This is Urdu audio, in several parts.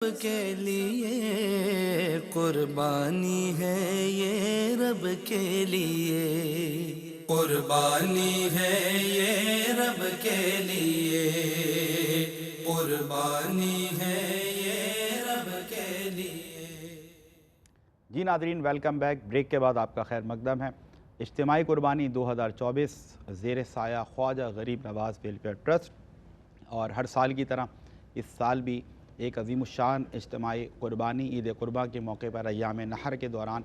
کے لیے قربانی ہے یہ رب کے لیے، قربانی ہے یہ رب کے لیے، قربانی ہے یہ رب کے لیے۔ جی ناظرین، ویلکم بیک۔ بریک کے بعد آپ کا خیر مقدم ہے۔ اجتماعی قربانی 2024 زیر سایہ خواجہ غریب نواز ویلفیئر ٹرسٹ، اور ہر سال کی طرح اس سال بھی ایک عظیم الشان اجتماعی قربانی عید قرباں کے موقع پر ایام نحر کے دوران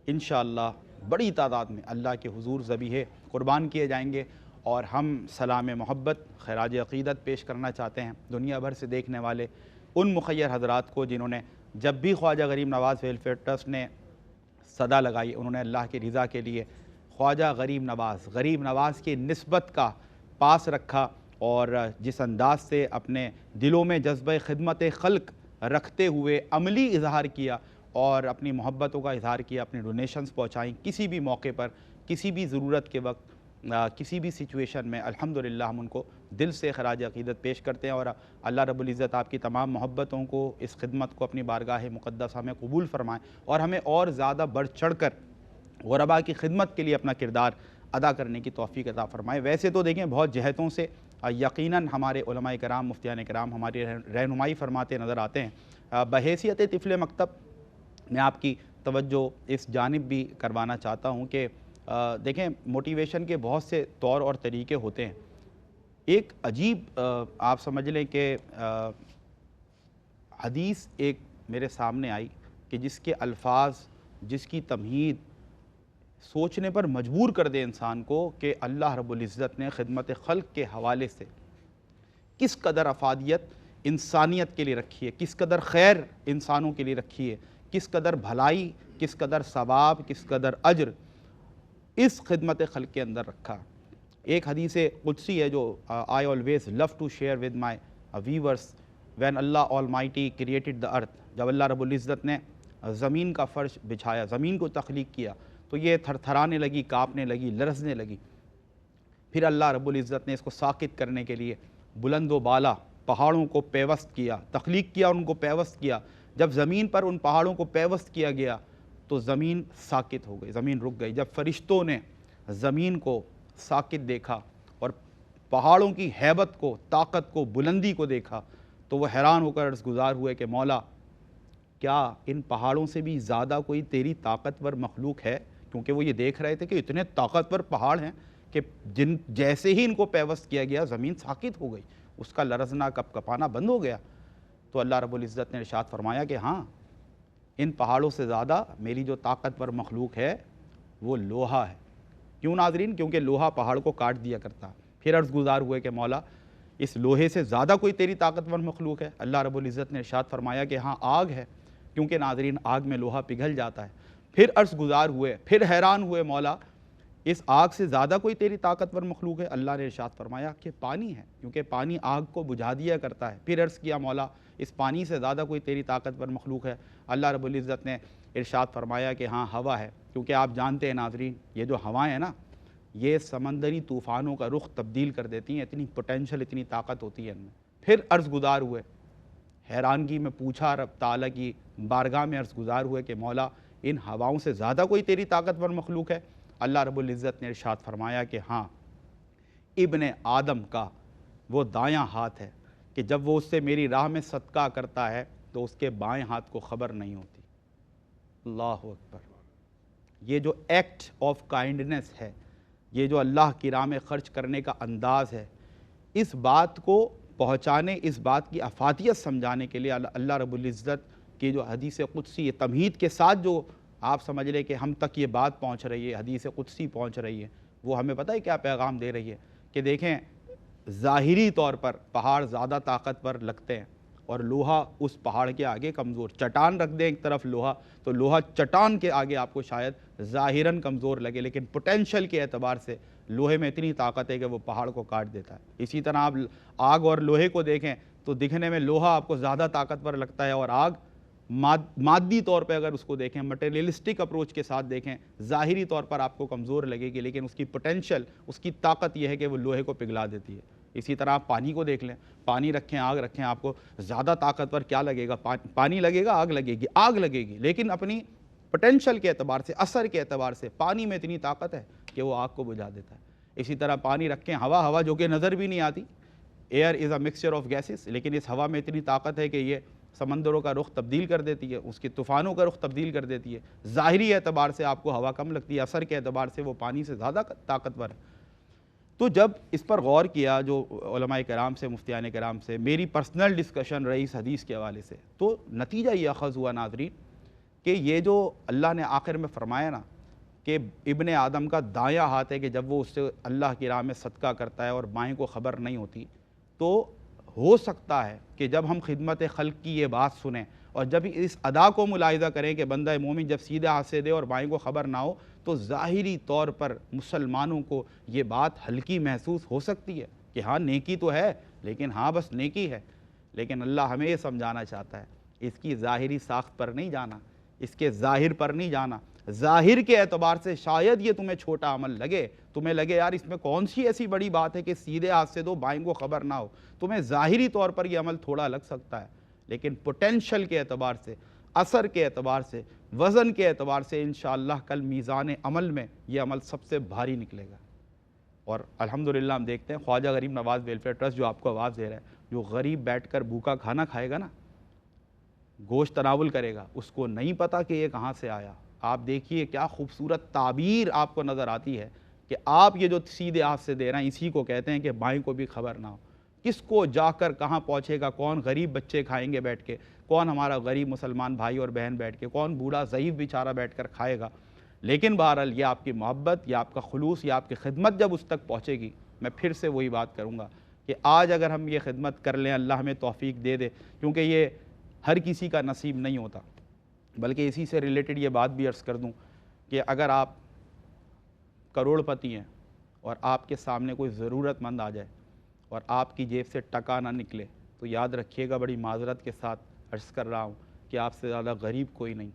انشاءاللہ بڑی تعداد میں اللہ کے حضور ذبیحے قربان کیے جائیں گے، اور ہم سلام محبت خراج عقیدت پیش کرنا چاہتے ہیں دنیا بھر سے دیکھنے والے ان مخیر حضرات کو جنہوں نے جب بھی خواجہ غریب نواز ویلفیئر ٹرسٹ نے صدا لگائی، انہوں نے اللہ کی رضا کے لیے خواجہ غریب نواز کی نسبت کا پاس رکھا، اور جس انداز سے اپنے دلوں میں جذبہ خدمت خلق رکھتے ہوئے عملی اظہار کیا اور اپنی محبتوں کا اظہار کیا، اپنی ڈونیشنز پہنچائیں کسی بھی موقع پر، کسی بھی ضرورت کے وقت، کسی بھی سچویشن میں، الحمدللہ ہم ان کو دل سے خراج عقیدت پیش کرتے ہیں، اور اللہ رب العزت آپ کی تمام محبتوں کو، اس خدمت کو اپنی بارگاہ مقدسہ میں قبول فرمائیں، اور ہمیں اور زیادہ بڑھ چڑھ کر غرباء کی خدمت کے لیے اپنا کردار ادا کرنے کی توفیق عطا فرمائے۔ ویسے تو دیکھیں بہت جہتوں سے یقیناً ہمارے علماء کرام، مفتیان کرام ہماری رہنمائی فرماتے نظر آتے ہیں۔ بحیثیت طفل مکتب میں آپ کی توجہ اس جانب بھی کروانا چاہتا ہوں کہ دیکھیں موٹیویشن کے بہت سے طور اور طریقے ہوتے ہیں۔ ایک عجیب آپ سمجھ لیں کہ حدیث ایک میرے سامنے آئی کہ جس کے الفاظ، جس کی تمہید سوچنے پر مجبور کر دے انسان کو کہ اللہ رب العزت نے خدمت خلق کے حوالے سے کس قدر افادیت انسانیت کے لیے رکھی ہے، کس قدر خیر انسانوں کے لیے رکھی ہے، کس قدر بھلائی، کس قدر ثواب، کس قدر اجر اس خدمت خلق کے اندر رکھا۔ ایک حدیث قدسی ہے جو I always love to share with my viewers when Allah Almighty created the earth۔ جب اللہ رب العزت نے زمین کا فرش بچھایا، زمین کو تخلیق کیا، تو یہ تھر تھرانے لگی، کانپنے لگی، لرزنے لگی۔ پھر اللہ رب العزت نے اس کو ساکت کرنے کے لیے بلند و بالا پہاڑوں کو پیوست کیا، تخلیق کیا اور ان کو پیوست کیا۔ جب زمین پر ان پہاڑوں کو پیوست کیا گیا تو زمین ساکت ہو گئی، زمین رک گئی۔ جب فرشتوں نے زمین کو ساکت دیکھا اور پہاڑوں کی ہیبت کو، طاقت کو، بلندی کو دیکھا تو وہ حیران ہو کر عرض گزار ہوئے کہ مولا، کیا ان پہاڑوں سے بھی زیادہ کوئی تیری طاقتور مخلوق ہے؟ کیونکہ وہ یہ دیکھ رہے تھے کہ اتنے طاقتور پہاڑ ہیں کہ جیسے ہی ان کو پیوست کیا گیا زمین ساکت ہو گئی، اس کا لرزنا، کپ کپانا بند ہو گیا۔ تو اللہ رب العزت نے ارشاد فرمایا کہ ہاں، ان پہاڑوں سے زیادہ میری جو طاقتور مخلوق ہے وہ لوہا ہے۔ کیوں ناظرین؟ کیونکہ لوہا پہاڑ کو کاٹ دیا کرتا۔ پھر عرض گزار ہوئے کہ مولا، اس لوہے سے زیادہ کوئی تیری طاقتور مخلوق ہے؟ اللہ رب العزت نے ارشاد فرمایا کہ ہاں، آگ ہے، کیونکہ ناظرین آگ میں لوہا پگھل جاتا ہے۔ پھر عرض گزار ہوئے، پھر حیران ہوئے، مولا اس آگ سے زیادہ کوئی تیری طاقتور مخلوق ہے؟ اللہ نے ارشاد فرمایا کہ پانی ہے، کیونکہ پانی آگ کو بجھا دیا کرتا ہے۔ پھر عرض کیا، مولا اس پانی سے زیادہ کوئی تیری طاقتور مخلوق ہے؟ اللہ رب العزت نے ارشاد فرمایا کہ ہاں، ہوا ہے، کیونکہ آپ جانتے ہیں ناظرین یہ جو ہوائیں ہیں نا، یہ سمندری طوفانوں کا رخ تبدیل کر دیتی ہیں، اتنی پوٹینشل، اتنی طاقت ہوتی ہے ان میں۔ پھر عرض گزار ہوئے، حیرانگی میں پوچھا رب تعالیٰ کی بارگاہ میں عرض گزار ہوئے کہ مولا ان ہواؤں سے زیادہ کوئی تیری طاقتور مخلوق ہے؟ اللہ رب العزت نے ارشاد فرمایا کہ ہاں، ابن آدم کا وہ دایاں ہاتھ ہے کہ جب وہ اس سے میری راہ میں صدقہ کرتا ہے تو اس کے بائیں ہاتھ کو خبر نہیں ہوتی۔ اللہ اکبر! یہ جو ایکٹ آف کائنڈنس ہے، یہ جو اللہ کی راہ میں خرچ کرنے کا انداز ہے، اس بات کو پہنچانے، اس بات کی افادیت سمجھانے کے لیے اللہ رب العزت کی جو حدیث قدسی تمہید کے ساتھ جو آپ سمجھ لیں کہ ہم تک یہ بات پہنچ رہی ہے، حدیث قدسی پہنچ رہی ہے، وہ ہمیں پتہ ہے کیا پیغام دے رہی ہے؟ کہ دیکھیں ظاہری طور پر پہاڑ زیادہ طاقتور لگتے ہیں اور لوہا اس پہاڑ کے آگے کمزور۔ چٹان رکھ دیں ایک طرف لوہا تو لوہا چٹان کے آگے آپ کو شاید ظاہراً کمزور لگے، لیکن پوٹینشل کے اعتبار سے لوہے میں اتنی طاقت ہے کہ وہ پہاڑ کو کاٹ دیتا ہے۔ اسی طرح آپ آگ اور لوہے کو دیکھیں تو دکھنے میں لوہا آپ کو زیادہ طاقتور لگتا ہے، اور آگ مادی طور پہ اگر اس کو دیکھیں، مٹیریلسٹک اپروچ کے ساتھ دیکھیں، ظاہری طور پر آپ کو کمزور لگے گی، لیکن اس کی پوٹینشل، اس کی طاقت یہ ہے کہ وہ لوہے کو پگھلا دیتی ہے۔ اسی طرح آپ پانی کو دیکھ لیں، پانی رکھیں، آگ رکھیں، آپ کو زیادہ طاقتور کیا لگے گا؟ پانی لگے گا، آگ لگے گی، لیکن اپنی پوٹینشل کے اعتبار سے، اثر کے اعتبار سے پانی میں اتنی طاقت ہے کہ وہ آگ کو بجھا دیتا ہے۔ اسی طرح پانی رکھیں، ہوا جو کہ نظر بھی نہیں آتی، air is a mixture of gases, لیکن اس ہوا میں اتنی طاقت ہے کہ یہ سمندروں کا رخ تبدیل کر دیتی ہے، اس کے طوفانوں کا رخ تبدیل کر دیتی ہے۔ ظاہری اعتبار سے آپ کو ہوا کم لگتی ہے، اثر کے اعتبار سے وہ پانی سے زیادہ طاقتور ہے۔ تو جب اس پر غور کیا جو علماء کرام سے، مفتیان کرام سے، میری پرسنل ڈسکشن رہی اس حدیث کے حوالے سے، تو نتیجہ یہ اخذ ہوا ناظرین کہ یہ جو اللہ نے آخر میں فرمایا نا کہ ابن آدم کا دایاں ہاتھ ہے کہ جب وہ اس سے اللہ کی راہ میں صدقہ کرتا ہے اور بائیں کو خبر نہیں ہوتی، تو ہو سکتا ہے کہ جب ہم خدمت خلق کی یہ بات سنیں اور جب اس ادا کو ملاحظہ کریں کہ بندہ مومن جب سیدھے ہاتھ سے دے اور بائیں کو خبر نہ ہو، تو ظاہری طور پر مسلمانوں کو یہ بات ہلکی محسوس ہو سکتی ہے کہ ہاں نیکی تو ہے، لیکن ہاں بس نیکی ہے۔ لیکن اللہ ہمیں یہ سمجھانا چاہتا ہے، اس کی ظاہری ساخت پر نہیں جانا، اس کے ظاہر پر نہیں جانا۔ ظاہر کے اعتبار سے شاید یہ تمہیں چھوٹا عمل لگے، تمہیں لگے یار اس میں کون سی ایسی بڑی بات ہے کہ سیدھے ہاتھ سے دو بائیں کو خبر نہ ہو، تمہیں ظاہری طور پر یہ عمل تھوڑا لگ سکتا ہے، لیکن پوٹینشل کے اعتبار سے، اثر کے اعتبار سے، وزن کے اعتبار سے انشاءاللہ کل میزان عمل میں یہ عمل سب سے بھاری نکلے گا۔ اور الحمدللہ ہم دیکھتے ہیں خواجہ غریب نواز ویلفیئر ٹرسٹ جو آپ کو آواز دے رہا ہے، جو غریب بیٹھ کر بھوکا کھانا کھائے گا نا، گوشت تناول کرے گا، اس کو نہیں پتا کہ یہ کہاں سے آیا۔ آپ دیکھیے کیا خوبصورت تعبیر آپ کو نظر آتی ہے کہ آپ یہ جو سیدھے ہاتھ سے دے رہے ہیں اسی کو کہتے ہیں کہ بائیں کو بھی خبر نہ ہو۔ کس کو جا کر کہاں پہنچے گا، کون غریب بچے کھائیں گے بیٹھ کے، کون ہمارا غریب مسلمان بھائی اور بہن بیٹھ کے، کون بوڑھا ضعیف بیچارہ بیٹھ کر کھائے گا۔ لیکن بہرحال یہ آپ کی محبت، یہ آپ کا خلوص، یہ آپ کی خدمت جب اس تک پہنچے گی، میں پھر سے وہی بات کروں گا کہ آج اگر ہم یہ خدمت کر لیں، اللہ ہمیں توفیق دے دے، کیونکہ یہ ہر کسی کا نصیب نہیں ہوتا۔ بلکہ اسی سے ریلیٹڈ یہ بات بھی عرض کر دوں کہ اگر آپ کروڑ پتی ہیں اور آپ کے سامنے کوئی ضرورت مند آ جائے اور آپ کی جیب سے ٹکا نہ نکلے، تو یاد رکھیے گا، بڑی معذرت کے ساتھ عرض کر رہا ہوں کہ آپ سے زیادہ غریب کوئی نہیں۔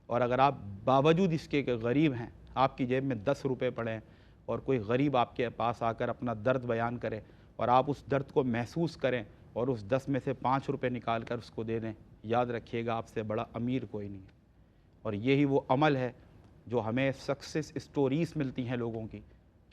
اور اگر آپ باوجود اس کے کہ غریب ہیں، آپ کی جیب میں 10 روپے پڑے ہیں اور کوئی غریب آپ کے پاس آ کر اپنا درد بیان کرے اور آپ اس درد کو محسوس کریں اور اس 10 میں سے 5 روپے نکال کر اس کو دے دیں، یاد رکھیے گا آپ سے بڑا امیر کوئی نہیں ہے۔ اور یہی وہ عمل ہے جو ہمیں سکسیس اسٹوریز ملتی ہیں لوگوں کی،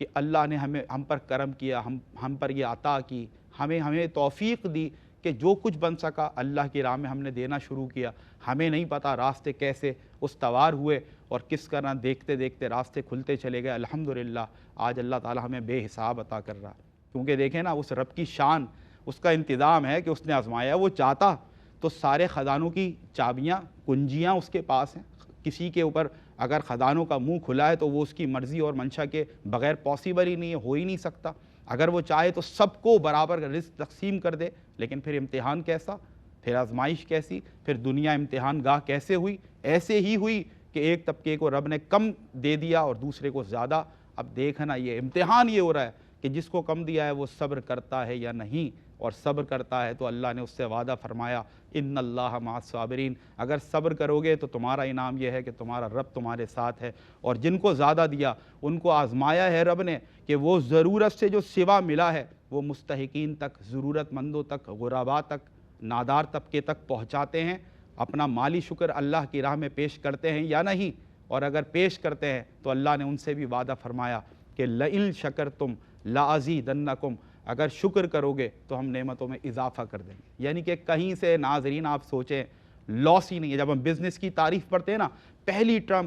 کہ اللہ نے ہم پر کرم کیا، ہم پر یہ عطا کی، ہمیں توفیق دی کہ جو کچھ بن سکا اللہ کی راہ میں ہم نے دینا شروع کیا۔ ہمیں نہیں پتا راستے کیسے استوار ہوئے اور کس طرح دیکھتے دیکھتے راستے کھلتے چلے گئے۔ الحمدللہ آج اللہ تعالی ہمیں بے حساب عطا کر رہا، کیونکہ دیکھیں نا اس رب کی شان، اس کا انتظام ہے کہ اس نے آزمایا۔ وہ چاہتا تو سارے خزانوں کی چابیاں، کنجیاں اس کے پاس ہیں۔ کسی کے اوپر اگر خزانوں کا منہ کھلا ہے تو وہ اس کی مرضی اور منشا کے بغیر پاسیبل ہی نہیں ہے، ہو ہی نہیں سکتا۔ اگر وہ چاہے تو سب کو برابر رزق تقسیم کر دے، لیکن پھر امتحان کیسا، پھر آزمائش کیسی، پھر دنیا امتحان گاہ کیسے ہوئی؟ ایسے ہی ہوئی کہ ایک طبقے کو رب نے کم دے دیا اور دوسرے کو زیادہ۔ اب دیکھنا یہ امتحان یہ ہو رہا ہے کہ جس کو کم دیا ہے وہ صبر کرتا ہے یا نہیں، اور صبر کرتا ہے تو اللہ نے اس سے وعدہ فرمایا ان اللہ مع الصابرین، اگر صبر کرو گے تو تمہارا انعام یہ ہے کہ تمہارا رب تمہارے ساتھ ہے۔ اور جن کو زیادہ دیا ان کو آزمایا ہے رب نے کہ وہ ضرورت سے جو سوا ملا ہے وہ مستحقین تک، ضرورت مندوں تک، غرباء تک، نادار طبقے تک پہنچاتے ہیں۔ اپنا مالی شکر اللہ کی راہ میں پیش کرتے ہیں یا نہیں؟ اور اگر پیش کرتے ہیں تو اللہ نے ان سے بھی وعدہ فرمایا کہ لئن شکرتم لازیدنکم، اگر شکر کرو گے تو ہم نعمتوں میں اضافہ کر دیں گے۔ یعنی کہ کہیں سے ناظرین آپ سوچیں لاس ہی نہیں ہے۔ جب ہم بزنس کی تعریف پڑھتے ہیں نا،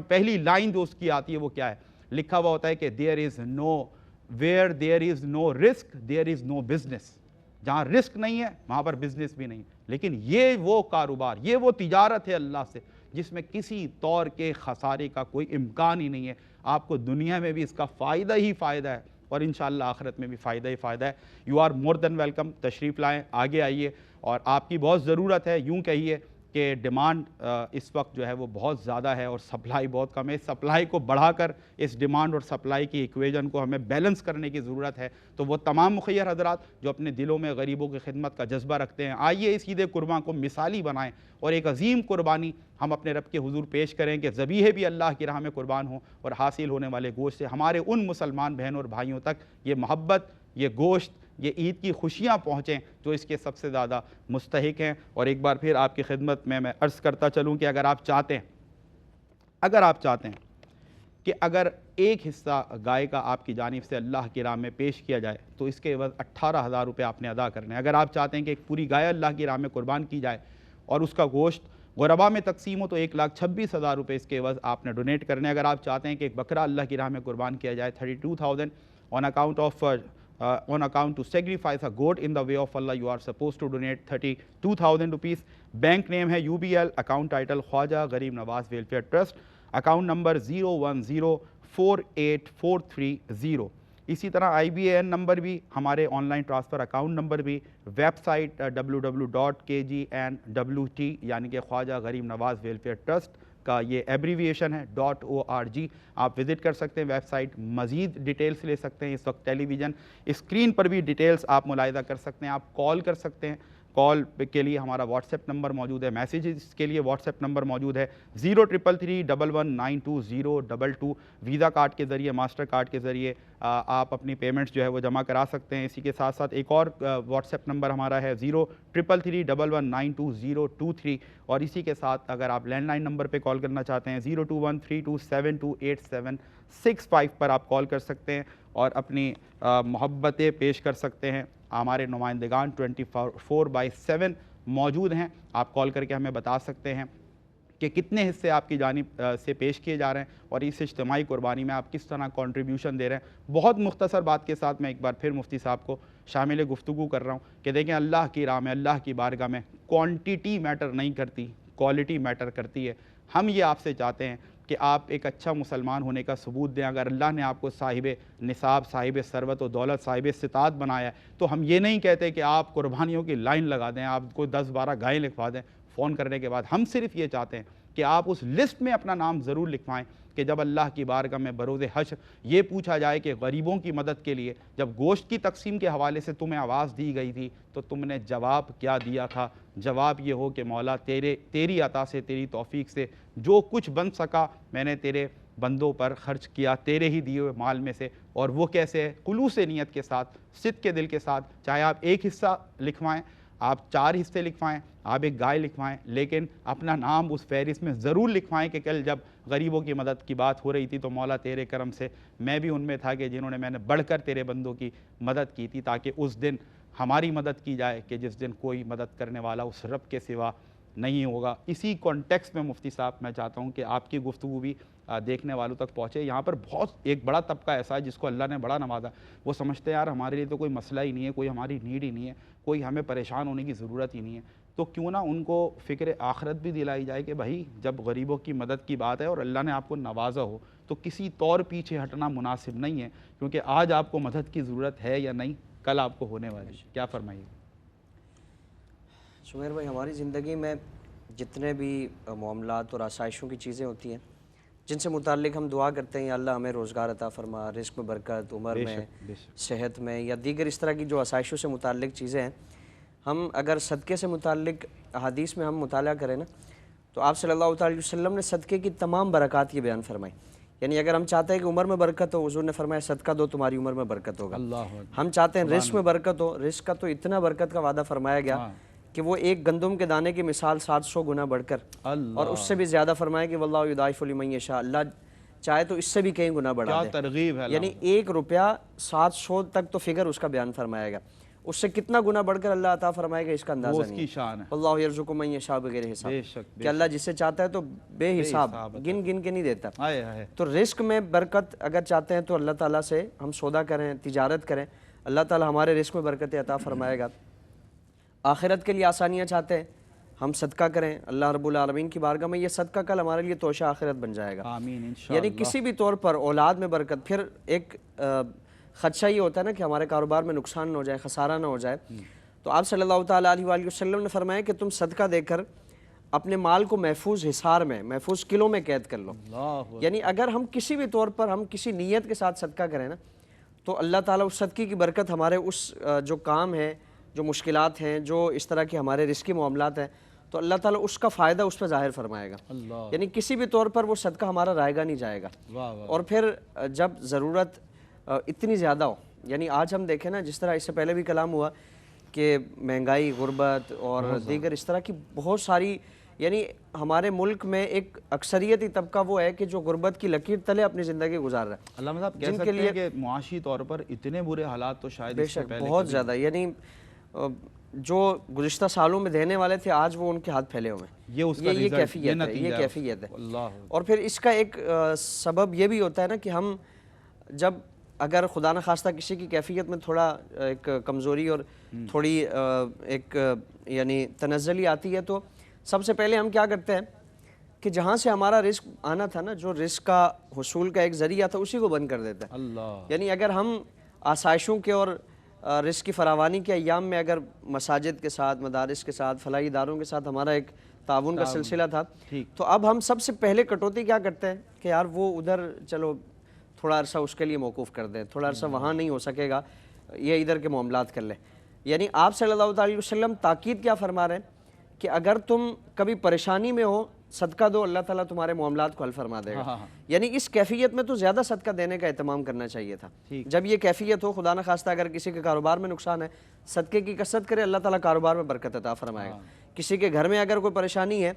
پہلی لائن جو اس کی آتی ہے وہ کیا ہے؟ لکھا ہوا ہوتا ہے کہ where there is no risk there is no business، جہاں رسک نہیں ہے وہاں پر بزنس بھی نہیں۔ لیکن یہ وہ کاروبار، یہ وہ تجارت ہے اللہ سے جس میں کسی طور کے خسارے کا کوئی امکان ہی نہیں ہے۔ آپ کو دنیا میں بھی اس کا فائدہ ہی فائدہ ہے اور انشاءاللہ آخرت میں بھی فائدہ ہی فائدہ ہے۔ You are more than welcome, تشریف لائیں، آگے آئیے، اور آپ کی بہت ضرورت ہے۔ یوں کہیے کہ ڈیمانڈ اس وقت جو ہے وہ بہت زیادہ ہے اور سپلائی بہت کم ہے۔ سپلائی کو بڑھا کر اس ڈیمانڈ اور سپلائی کی ایکویژن کو ہمیں بیلنس کرنے کی ضرورت ہے۔ تو وہ تمام مخیر حضرات جو اپنے دلوں میں غریبوں کی خدمت کا جذبہ رکھتے ہیں، آئیے اس عید قرباں کو مثالی بنائیں اور ایک عظیم قربانی ہم اپنے رب کے حضور پیش کریں کہ ذبیحے بھی اللہ کی راہ میں قربان ہوں، اور حاصل ہونے والے گوشت سے ہمارے ان مسلمان بہنوں اور بھائیوں تک یہ محبت، یہ گوشت، یہ عید کی خوشیاں پہنچیں جو اس کے سب سے زیادہ مستحق ہیں۔ اور ایک بار پھر آپ کی خدمت میں عرض کرتا چلوں کہ اگر آپ چاہتے ہیں کہ اگر ایک حصہ گائے کا آپ کی جانب سے اللہ کی راہ میں پیش کیا جائے تو اس کے عوض 18,000 روپے آپ نے ادا کرنے ہیں۔ اگر آپ چاہتے ہیں کہ ایک پوری گائے اللہ کی راہ میں قربان کی جائے اور اس کا گوشت غربا میں تقسیم ہو تو 1,26,000 روپے اس کے عوض آپ نے ڈونیٹ کرنے ہیں۔ اگر آپ چاہتے ہیں کہ ایک بکرا اللہ کی راہ میں قربان کیا جائے 32,000 on account to sacrifice a goat in the way of Allah, you are supposed to donate 32,000 rupees. Bank نیم ہے UBL, account title Khwaja Gharib نواز ویلفیئر ٹرسٹ, اکاؤنٹ نمبر 010484330. اسی طرح IBAN نمبر بھی, ہمارے on line transfer account number بھی, ویب سائٹ www.kgnwt یعنی کہ خواجہ غریب نواز ویلفیئر ٹرسٹ کا یہ ایبریویشن ہے .org. آپ وزٹ کر سکتے ہیں ویب سائٹ, مزید ڈیٹیلز لے سکتے ہیں. اس وقت ٹیلی ویژن اسکرین پر بھی ڈیٹیلز آپ ملاحظہ کر سکتے ہیں. آپ کال کر سکتے ہیں, کال کے لیے ہمارا واٹس ایپ نمبر موجود ہے, میسیجز کے لیے واٹس ایپ نمبر موجود ہے 0333119222. ویزا کارڈ کے ذریعے, ماسٹر کارڈ کے ذریعے آپ اپنی پیمنٹس جو ہے وہ جمع کرا سکتے ہیں. اسی کے ساتھ ساتھ ایک اور واٹس ایپ نمبر ہمارا ہے 0333119223. اور اسی کے ساتھ اگر آپ لینڈ لائن نمبر پہ کال کرنا چاہتے ہیں 021327286765 پر آپ کال کر سکتے ہیں اور اپنی محبتیں پیش کر سکتے ہیں. ہمارے نمائندگان 24/7 موجود ہیں. آپ کال کر کے ہمیں بتا سکتے ہیں کہ کتنے حصے آپ کی جانب سے پیش کیے جا رہے ہیں اور اس اجتماعی قربانی میں آپ کس طرح کنٹریبیوشن دے رہے ہیں. بہت مختصر بات کے ساتھ میں ایک بار پھر مفتی صاحب کو شامل گفتگو کر رہا ہوں کہ دیکھیں اللہ کی راہ میں, اللہ کی بارگاہ میں کوانٹیٹی میٹر نہیں کرتی, کوالٹی میٹر کرتی ہے. ہم یہ آپ سے چاہتے ہیں کہ آپ ایک اچھا مسلمان ہونے کا ثبوت دیں. اگر اللہ نے آپ کو صاحب نصاب, صاحب ثروت و دولت, صاحب استطاعت بنایا ہے تو ہم یہ نہیں کہتے کہ آپ قربانیوں کی لائن لگا دیں, آپ کو 10-12 گائیں لکھوا دیں فون کرنے کے بعد. ہم صرف یہ چاہتے ہیں کہ آپ اس لسٹ میں اپنا نام ضرور لکھوائیں کہ جب اللہ کی بارگاہ میں بروز حشر یہ پوچھا جائے کہ غریبوں کی مدد کے لیے جب گوشت کی تقسیم کے حوالے سے تمہیں آواز دی گئی تھی تو تم نے جواب کیا دیا تھا. جواب یہ ہو کہ مولا تیری عطا سے, تیری توفیق سے جو کچھ بن سکا میں نے تیرے بندوں پر خرچ کیا تیرے ہی دیے ہوئے مال میں سے. اور وہ کیسے ہے؟ خلوص نیت کے ساتھ, صدق کے دل کے ساتھ. چاہے آپ ایک حصہ لکھوائیں, آپ 4 حصے لکھوائیں, آپ ایک گائے لکھوائیں, لیکن اپنا نام اس فہرست میں ضرور لکھوائیں کہ کل جب غریبوں کی مدد کی بات ہو رہی تھی تو مولا تیرے کرم سے میں بھی ان میں تھا کہ جنہوں نے میں نے بڑھ کر تیرے بندوں کی مدد کی تھی, تاکہ اس دن ہماری مدد کی جائے کہ جس دن کوئی مدد کرنے والا اس رب کے سوا نہیں ہوگا. اسی کانٹیکس میں مفتی صاحب میں چاہتا ہوں کہ آپ کی گفتگو بھی دیکھنے والوں تک پہنچے. یہاں پر بہت ایک بڑا طبقہ ایسا ہے جس کو اللہ نے بڑا نوازا. وہ سمجھتے ہیں یار ہمارے لیے تو کوئی مسئلہ ہی نہیں ہے, کوئی ہماری نیڈ ہی نہیں ہے, کوئی ہمیں پریشان ہونے کی ضرورت ہی نہیں ہے. تو کیوں نہ ان کو فکر آخرت بھی دلائی جائے کہ بھائی جب غریبوں کی مدد کی بات ہے اور اللہ نے آپ کو نوازا ہو تو کسی طور پیچھے ہٹنا مناسب نہیں ہے, کیونکہ آج آپ کو مدد کی ضرورت ہے یا نہیں, کل آپ کو ہونے والی. کیا فرمائیے؟ شمیر بھائی, ہماری زندگی میں جتنے بھی معاملات اور آسائشوں کی چیزیں ہوتی ہیں جن سے متعلق ہم دعا کرتے ہیں یا اللہ ہمیں روزگار عطا فرما, رزق میں برکت, عمر میں, صحت میں, یا دیگر اس طرح کی جو آسائشوں سے متعلق چیزیں ہیں, ہم اگر صدقے سے متعلق احادیث میں ہم مطالعہ کریں نا تو آپ صلی اللہ علیہ وسلم نے صدقے کی تمام برکات کی بیان فرمائی. یعنی اگر ہم چاہتے ہیں کہ عمر میں برکت ہو, حضور نے فرمایا صدقہ دو تمہاری عمر میں برکت ہوگا. ہم چاہتے ہیں رزق میں برکت ہو, رزق کا تو اتنا برکت کا وعدہ فرمایا گیا کہ وہ ایک گندم کے دانے کی مثال 700 گنا بڑھ کر, اور اس سے بھی زیادہ فرمایا کہ واللہ یضاعف لمن یشاء, اللہ چاہے تو اس سے بھی کئی گنا بڑھا دے. ترغیب ہے. یعنی 1 روپیہ 700 تک تو فگر اس کا بیان فرمایا گا, اس سے کتنا گنا بڑھ کر اللہ عطا فرمائے گا اس کا اندازہ نہیں. اس کی شان ہے. اللہ یرزق من یشاء بغیر حساب, کہ اللہ جسے چاہتا ہے تو بے حساب گن کے نہیں دیتا. تو رزق میں برکت اگر چاہتے ہیں تو اللہ تعالیٰ سے ہم سودا کریں, تجارت کریں, اللہ تعالیٰ ہمارے رزق میں برکت عطا فرمائے گا. آخرت کے لیے آسانیاں چاہتے ہیں ہم صدقہ کریں, اللہ رب العالمین کی بارگاہ میں یہ صدقہ کل ہمارے لیے توشہ آخرت بن جائے گا. آمین انشاءاللہ. یعنی کسی بھی طور پر اولاد میں برکت. پھر ایک خدشہ یہ ہوتا ہے نا کہ ہمارے کاروبار میں نقصان نہ ہو جائے, خسارہ نہ ہو جائے, تو آپ صلی اللہ تعالیٰ علیہ وسلم نے فرمایا کہ تم صدقہ دے کر اپنے مال کو محفوظ حصار میں, محفوظ قلعوں میں قید کر لو. یعنی اگر ہم کسی بھی طور پر ہم کسی نیت کے ساتھ صدقہ کریں نا تو اللہ تعالیٰ اس صدقے کی برکت ہمارے اس جو کام ہے, جو مشکلات ہیں, جو اس طرح کے ہمارے رزقی معاملات ہیں, تو اللہ تعالیٰ اس کا فائدہ اس پہ ظاہر فرمائے گا. یعنی کسی بھی طور پر وہ صدقہ ہمارا رائے گا نہیں جائے گا. اور پھر جب ضرورت اتنی زیادہ ہو, یعنی آج ہم دیکھیں نا، جس طرح اس سے پہلے بھی کلام ہوا کہ مہنگائی، غربت اور دیگر اس طرح کی بہت ساری، یعنی ہمارے ملک میں ایک اکثریتی طبقہ وہ ہے کہ جو غربت کی لکیر تلے اپنی زندگی گزار رہا ہے. علامہ صاحب کہہ سکتے ہیں کہ معاشی طور پر اتنے برے حالات تو شاید بے اس سے شک پہلے بہت زیادہ، یعنی جو گزشتہ سالوں میں دینے والے تھے آج وہ ان کے ہاتھ پھیلے ہوئے ہیں. یہ کیفیت ہے، یہ کیفیت ہے. اور پھر اس کا ایک سبب یہ بھی ہوتا ہے نا کہ ہم جب اگر خدا نخواستہ کسی کی کیفیت میں تھوڑا ایک کمزوری اور تھوڑی ایک یعنی تنزلی آتی ہے، تو سب سے پہلے ہم کیا کرتے ہیں کہ جہاں سے ہمارا رزق آنا تھا نا، جو رزق کا حصول کا ایک ذریعہ تھا، اسی کو بند کر دیتا ہے. یعنی اگر ہم آسائشوں کے اور رزق کی فراوانی کے ایام میں اگر مساجد کے ساتھ، مدارس کے ساتھ، فلاحی اداروں کے ساتھ ہمارا ایک تعاون کا سلسلہ تھا، تو اب ہم سب سے پہلے کٹوتی کیا کرتے ہیں کہ یار وہ ادھر چلو تھوڑا عرصہ اس کے لیے موقوف کر دیں، تھوڑا عرصہ وہاں نہیں ہو سکے گا، یہ ادھر کے معاملات کر لیں. یعنی آپ صلی اللہ علیہ وسلم تاکید کیا فرما رہے ہیں کہ اگر تم کبھی پریشانی میں ہو، صدقہ دو، اللہ تعالیٰ تمہارے معاملات کو حل فرما دے گا. یعنی اس کیفیت میں تو زیادہ صدقہ دینے کا اہتمام کرنا چاہیے تھا. جب یہ کیفیت ہو، خدا نخواستہ اگر کسی کے کاروبار میں نقصان ہے، صدقے کی کثرت کرے، اللہ تعالیٰ کاروبار میں برکت عطا فرمائے گا. کسی کے گھر میں اگر کوئی پریشانی ہے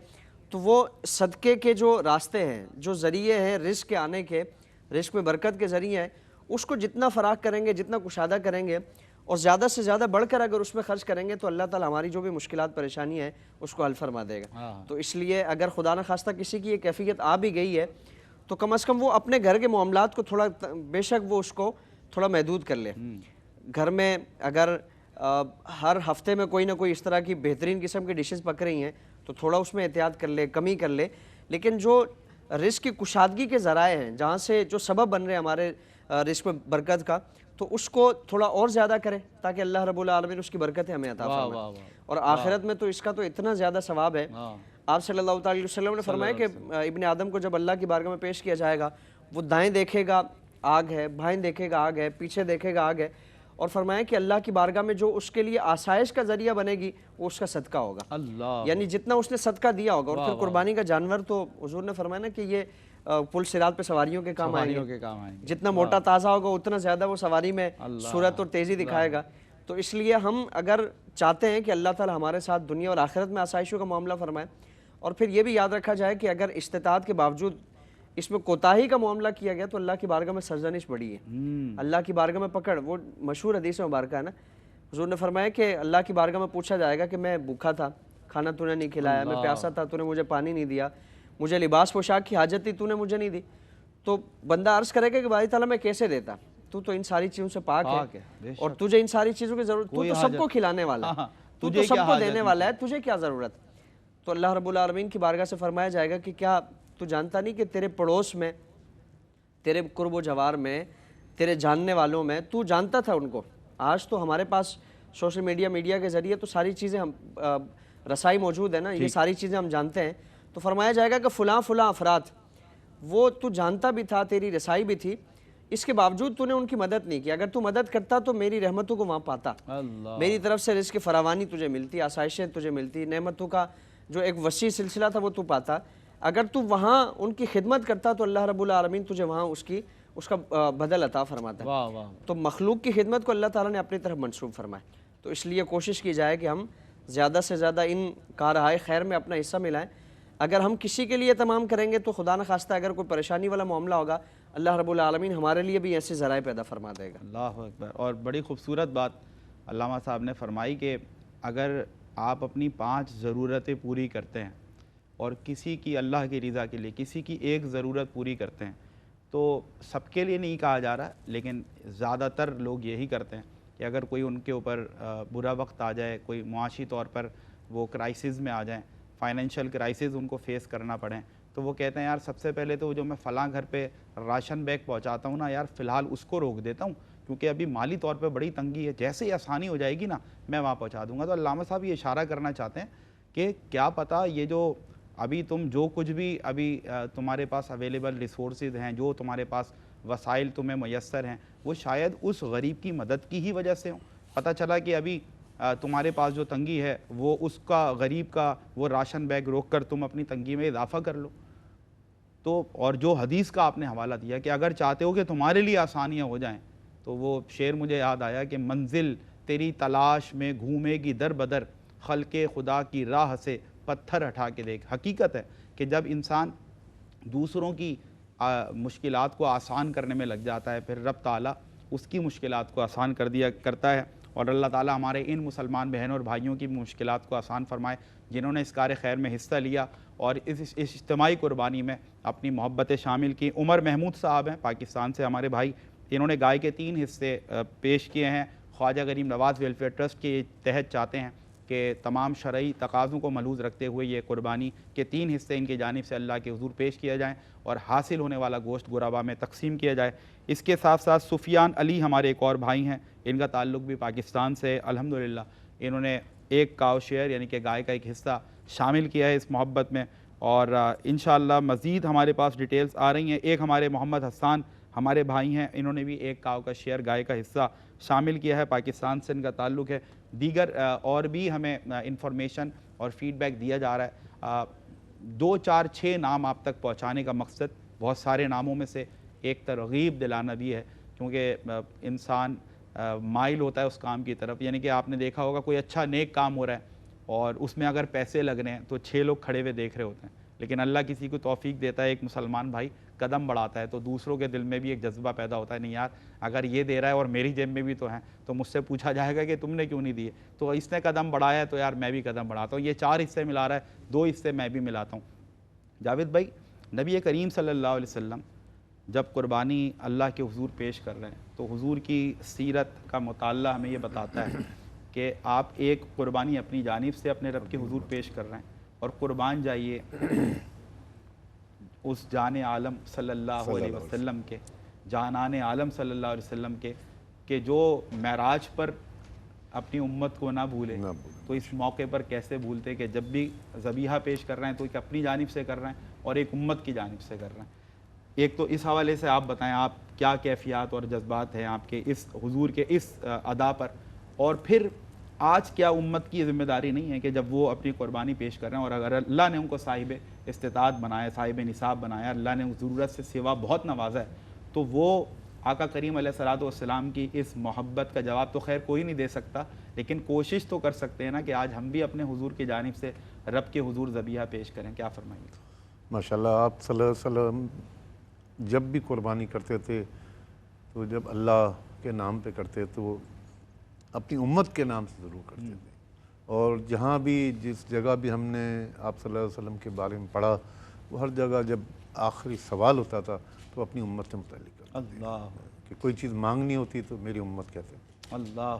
تو وہ صدقے کے جو راستے ہیں، جو ذریعے ہیں رزق کے آنے کے، رزق میں برکت کے ذریعے ہیں، اس کو جتنا فراخ کریں گے، جتنا کشادہ کریں گے اور زیادہ سے زیادہ بڑھ کر اگر اس میں خرچ کریں گے، تو اللہ تعالیٰ ہماری جو بھی مشکلات پریشانی ہے اس کو حل فرما دے گا. تو اس لیے اگر خدا نخواستہ کسی کی یہ کیفیت آ بھی گئی ہے تو کم از کم وہ اپنے گھر کے معاملات کو تھوڑا، بے شک وہ اس کو تھوڑا محدود کر لے. گھر میں اگر ہر ہفتے میں کوئی نہ کوئی اس طرح کی بہترین قسم کی ڈشز پک رہی ہیں تو تھوڑا اس میں احتیاط کر لے، کمی کر لے. لیکن جو رزق کی کشادگی کے ذرائع ہیں، جہاں سے جو سبب بن رہے ہیں ہمارے رزق میں برکت کا، تو اس کو تھوڑا اور زیادہ کریں تاکہ اللہ رب العالمین اس کی برکتیں ہمیں عطا فرمائے. اور آخرت میں تو اس کا تو اتنا زیادہ ثواب ہے. آپ صلی اللہ علیہ وسلم نے فرمایا کہ ابن آدم کو جب اللہ کی بارگاہ میں پیش کیا جائے گا، وہ دائیں دیکھے گا آگ ہے، بائیں دیکھے گا آگ ہے، پیچھے دیکھے گا آگ ہے، اور فرمایا کہ اللہ کی بارگاہ میں جو اس کے لیے آسائش کا ذریعہ بنے گی وہ اس کا صدقہ ہوگا. یعنی جتنا اس نے صدقہ دیا ہوگا. اور پھر قربانی کا جانور تو حضور نے فرمایا نا کہ یہ پل صراط پہ سواریوں کے کام آئیں گے. جتنا موٹا تازہ ہوگا اتنا زیادہ وہ سواری میں سرعت اور تیزی دکھائے گا. تو اس لیے ہم اگر چاہتے ہیں کہ اللہ تعالی ہمارے ساتھ دنیا اور آخرت میں آسائشوں کا معاملہ فرمائے، اور پھر یہ بھی یاد رکھا جائے کہ اگر استطاعت کے باوجود اس میں کوتاہی کا معاملہ کیا گیا تو اللہ کی بارگاہ میں سرزنش بڑی ہے. اللہ کی بارگاہ میں پکڑ، وہ مشہور حدیث مبارکہ ہے نا، حضور نے فرمایا کہ اللہ کی بارگاہ میں پوچھا جائے گا کہ میں بھوکا تھا، کھانا تو نے نہیں کھلایا، میں پیاسا تھا، تو نے مجھے پانی نہیں دیا، مجھے لباس پوشاک کی حاجت تھی، تو نے مجھے نہیں دی. تو بندہ عرض کرے گا کہ بھائی تعالیٰ میں کیسے دیتا، تو ان ساری چیزوں سے پاک ہے اور تجھے ان ساری چیزوں کی ضرورت، تو سب کو کھلانے والا ہے، تو سب کو دینے والا ہے، تجھے کیا ضرورت. تو اللہ رب العالمین کی بارگاہ سے فرمایا جائے گا کہ کیا تو جانتا نہیں کہ تیرے پڑوس میں، تیرے قرب و جوار میں، تیرے جاننے والوں میں تو جانتا تھا ان کو. آج تو ہمارے پاس سوشل میڈیا کے ذریعے تو ساری چیزیں ہم رسائی موجود ہے نا، یہ ساری چیزیں ہم جانتے ہیں. تو فرمایا جائے گا کہ فلاں افراد وہ تو جانتا بھی تھا، تیری رسائی بھی تھی، اس کے باوجود تو نے ان کی مدد نہیں کی. اگر تو مدد کرتا تو میری رحمتوں کو وہاں پاتا، میری طرف سے رزق کی فراوانی تجھے ملتی، آسائشیں تجھے ملتی، نعمتوں کا جو ایک وسیع سلسلہ تھا وہ تو پاتا. اگر تو وہاں ان کی خدمت کرتا تو اللہ رب العالمین تجھے وہاں اس کا بدل عطا فرماتا. تو مخلوق کی خدمت کو اللہ تعالیٰ نے اپنی طرف منسوب فرمایا. تو اس لیے کوشش کی جائے کہ ہم زیادہ سے زیادہ ان کارہائے خیر میں اپنا حصہ ملائیں. اگر ہم کسی کے لیے تمام کریں گے تو خدا نخواستہ اگر کوئی پریشانی والا معاملہ ہوگا، اللہ رب العالمین ہمارے لیے بھی ایسے ذرائع پیدا فرما دے گا. اللہ اکبر. اور بڑی خوبصورت بات علامہ صاحب نے فرمائی کہ اگر آپ اپنی 5 ضرورتیں پوری کرتے ہیں اور کسی کی، اللہ کی رضا کے لیے کسی کی ایک ضرورت پوری کرتے ہیں، تو سب کے لیے نہیں کہا جا رہا، لیکن زیادہ تر لوگ یہی کرتے ہیں کہ اگر کوئی ان کے اوپر برا وقت آ جائے، کوئی معاشی طور پر وہ کرائسس میں آ جائیں، فائنینشیل کرائسس ان کو فیس کرنا پڑیں، تو وہ کہتے ہیں یار سب سے پہلے تو جو میں فلاں گھر پہ راشن بیگ پہنچاتا ہوں نا یار، فی الحال اس کو روک دیتا ہوں کیونکہ ابھی مالی طور پہ بڑی تنگی ہے، جیسے ہی آسانی ہو جائے گی نا میں وہاں پہنچا دوں گا. تو علامہ صاحب یہ اشارہ کرنا چاہتے ہیں کہ کیا پتہ یہ جو ابھی تم جو کچھ بھی ابھی تمہارے پاس اویلیبل ریسورسز ہیں، جو تمہارے پاس وسائل تمہیں میسر ہیں، وہ شاید اس غریب کی مدد کی ہی وجہ سے ہوں. پتہ چلا کہ ابھی تمہارے پاس جو تنگی ہے وہ اس کا، غریب کا وہ راشن بیگ روک کر تم اپنی تنگی میں اضافہ کر لو. تو اور جو حدیث کا آپ نے حوالہ دیا کہ اگر چاہتے ہو کہ تمہارے لیے آسانیاں ہو جائیں تو وہ شعر مجھے یاد آیا کہ منزل تیری تلاش میں گھومے گی در بدر، خلق خدا کی راہ سے پتھر ہٹا کے دیکھ۔ حقیقت ہے کہ جب انسان دوسروں کی مشکلات کو آسان کرنے میں لگ جاتا ہے، پھر رب تعالیٰ اس کی مشکلات کو آسان کر دیا کرتا ہے۔ اور اللہ تعالیٰ ہمارے ان مسلمان بہنوں اور بھائیوں کی مشکلات کو آسان فرمائے جنہوں نے اس کار خیر میں حصہ لیا اور اس اجتماعی قربانی میں اپنی محبتیں شامل کی۔ عمر محمود صاحب ہیں پاکستان سے ہمارے بھائی، انہوں نے گائے کے 3 حصے پیش کیے ہیں۔ خواجہ غریب نواز ویلفیئر ٹرسٹ کے تحت چاہتے ہیں کہ تمام شرعی تقاضوں کو ملحوظ رکھتے ہوئے یہ قربانی کے 3 حصے ان کی جانب سے اللہ کے حضور پیش کیا جائیں اور حاصل ہونے والا گوشت غربا میں تقسیم کیا جائے۔ اس کے ساتھ ساتھ سفیان علی ہمارے ایک اور بھائی ہیں، ان کا تعلق بھی پاکستان سے، الحمدللہ انہوں نے ایک کاؤ شیئر یعنی کہ گائے کا ایک حصہ شامل کیا ہے اس محبت میں، اور انشاءاللہ مزید ہمارے پاس ڈیٹیلز آ رہی ہیں۔ ایک ہمارے محمد حسان ہمارے بھائی ہیں، انہوں نے بھی ایک کاؤ کا شیئر گائے کا حصہ شامل کیا ہے، پاکستان سے ان کا تعلق ہے۔ دیگر اور بھی ہمیں انفارمیشن اور فیڈ بیک دیا جا رہا ہے۔ 2 4 6 نام آپ تک پہنچانے کا مقصد بہت سارے ناموں میں سے ایک ترغیب دلانا بھی ہے، کیونکہ انسان مائل ہوتا ہے اس کام کی طرف، یعنی کہ آپ نے دیکھا ہوگا کوئی اچھا نیک کام ہو رہا ہے اور اس میں اگر پیسے لگ رہے ہیں تو 6 لوگ کھڑے ہوئے دیکھ رہے ہوتے ہیں، لیکن اللہ کسی کو توفیق دیتا ہے، ایک مسلمان بھائی قدم بڑھاتا ہے تو دوسروں کے دل میں بھی ایک جذبہ پیدا ہوتا ہے، نہیں یار اگر یہ دے رہا ہے اور میری جیب میں بھی تو ہیں تو مجھ سے پوچھا جائے گا کہ تم نے کیوں نہیں دیے، تو اس نے قدم بڑھایا ہے تو یار میں بھی قدم بڑھاتا ہوں۔ یہ 4 حصے ملا رہا ہے، 2 حصے میں بھی ملاتا ہوں۔ جاوید بھائی، نبی کریم صلی اللہ علیہ وسلم جب قربانی اللہ کے حضور پیش کر رہے ہیں تو حضور کی سیرت کا مطالعہ ہمیں یہ بتاتا ہے کہ آپ ایک قربانی اپنی جانب سے اپنے رب کے حضور پیش کر رہے ہیں اور قربان جائیے اس جان عالم صلی اللہ علیہ وسلم کے، جانان عالم صلی اللہ علیہ وسلم کے، کہ جو معراج پر اپنی امت کو نہ بھولے، تو اس موقع پر کیسے بھولتے کہ جب بھی ذبیحہ پیش کر رہے ہیں تو ایک اپنی جانب سے کر رہے ہیں اور ایک امت کی جانب سے کر رہے ہیں۔ ایک تو اس حوالے سے آپ بتائیں آپ کیا کیفیات اور جذبات ہیں آپ کے اس حضور کے اس ادا پر، اور پھر آج کیا امت کی ذمہ داری نہیں ہے کہ جب وہ اپنی قربانی پیش کر رہے ہیں اور اگر اللہ نے ان کو صاحب استطاعت بنایا، صاحب نصاب بنایا، اللہ نے ضرورت سے سوا بہت نوازا ہے، تو وہ آقا کریم علیہ الصلوۃ والسلام کی اس محبت کا جواب تو خیر کوئی نہیں دے سکتا، لیکن کوشش تو کر سکتے ہیں نا کہ آج ہم بھی اپنے حضور کی جانب سے رب کے حضور ذبیحہ پیش کریں۔ کیا فرمائیں گے؟ ماشاءاللہ، آپ صلی اللہ علیہ وسلم جب بھی قربانی کرتے تھے تو جب اللہ کے نام پہ کرتے تو اپنی امت کے نام سے ضرور کرتے تھے، اور جہاں بھی جس جگہ بھی ہم نے آپ صلی اللہ علیہ وسلم کے بارے میں پڑھا وہ ہر جگہ جب آخری سوال ہوتا تھا تو اپنی امت سے متعلق کرتے تھے اللہ کہ کوئی چیز مانگنی ہوتی تو میری امت کہتے ہیں۔ اللہ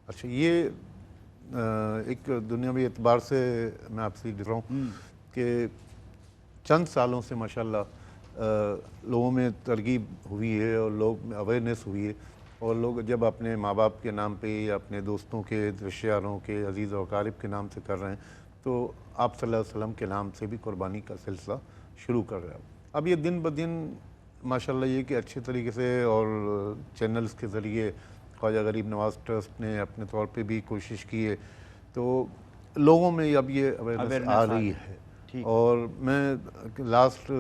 اچھا، یہ ایک دنیاوی اعتبار سے میں آپ سے لکھ رہا ہوں کہ چند سالوں سے ماشاءاللہ لوگوں میں ترغیب ہوئی ہے اور لوگ میں اویئرنیس ہوئی ہے، اور لوگ جب اپنے ماں باپ کے نام پہ یا اپنے دوستوں کے، رشتہ داروں کے، عزیز و اقارب کے نام سے کر رہے ہیں تو آپ صلی اللہ علیہ وسلم کے نام سے بھی قربانی کا سلسلہ شروع کر رہے ہیں۔ اب یہ دن بدن ماشاءاللہ یہ کہ اچھے طریقے سے اور چینلز کے ذریعے خواجہ غریب نواز ٹرسٹ نے اپنے طور پہ بھی کوشش کی ہے، تو لوگوں میں اب یہ اویئرنیس آ رہی ہے۔ اور میں لاسٹ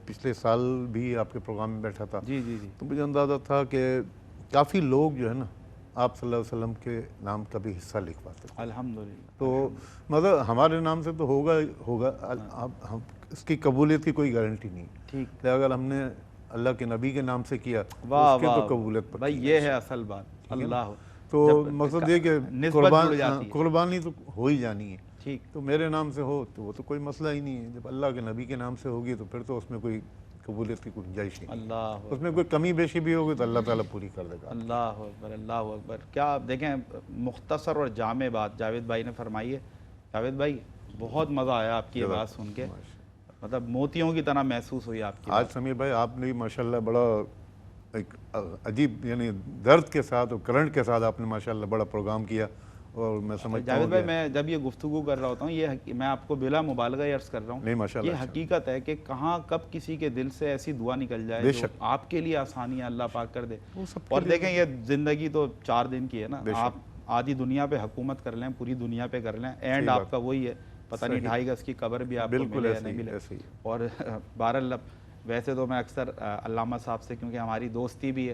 پچھلے سال بھی آپ کے پروگرام میں بیٹھا تھا تو مجھے اندازہ تھا کہ کافی لوگ جو ہے نا آپ صلی اللہ علیہ وسلم کے نام کا بھی حصہ لکھواتے ہیں، الحمدللہ۔ تو مطلب ہمارے نام سے تو ہوگا، ہم اس کی قبولیت کی کوئی گارنٹی نہیں، ٹھیک، اگر ہم نے اللہ کے نبی کے نام سے کیا اس کے تو قبولیت پر بھائی یہ ہے اصل بات۔ اللہ تو مقصد یہ کہ قربانی تو ہو ہی جانی ہے، ٹھیک، تو میرے نام سے ہو تو وہ تو کوئی مسئلہ ہی نہیں ہے، جب اللہ کے نبی کے نام سے ہوگی تو پھر تو اس میں کوئی قبولیت کی گنجائش نہیں، اللہ اس میں کوئی کمی بیشی بھی ہوگی تو اللہ تعالیٰ پوری کر دے گا۔ اللہ اکبر، اللہ اکبر۔ کیا آپ دیکھیں مختصر اور جامع بات جاوید بھائی نے فرمائی ہے۔ جاوید بھائی بہت مزہ آیا آپ کی یہ بات سن کے، مطلب موتیوں کی طرح محسوس ہوئی آپ کی آج سمیر بھائی آپ نے ماشاءاللہ بڑا ایک عجیب یعنی درد کے ساتھ اور کرنٹ کے ساتھ آپ نے ماشاءاللہ بڑا پروگرام کیا، اور میں سمجھتا ہوں جاوید بھائی میں جب یہ گفتگو کر رہا ہوتا ہوں یہ میں آپ کو بلا مبالغہ عرض کر رہا ہوں، یہ حقیقت ہے کہ کہاں کب کسی کے دل سے ایسی دعا نکل جائے جو آپ کے لیے آسانیاں اللہ پاک کر دے۔ اور دیکھیں یہ زندگی تو 4 دن کی ہے نا، آپ آدھی دنیا پہ حکومت کر لیں، پوری دنیا پہ کر لیں، اینڈ آپ کا وہی ہے، پتہ نہیں 2.5 گز کی قبر بھی آپ کو ملے یا نہیں ملے۔ اور بہرحال ویسے تو میں اکثر علامہ صاحب سے کیونکہ ہماری دوستی بھی ہے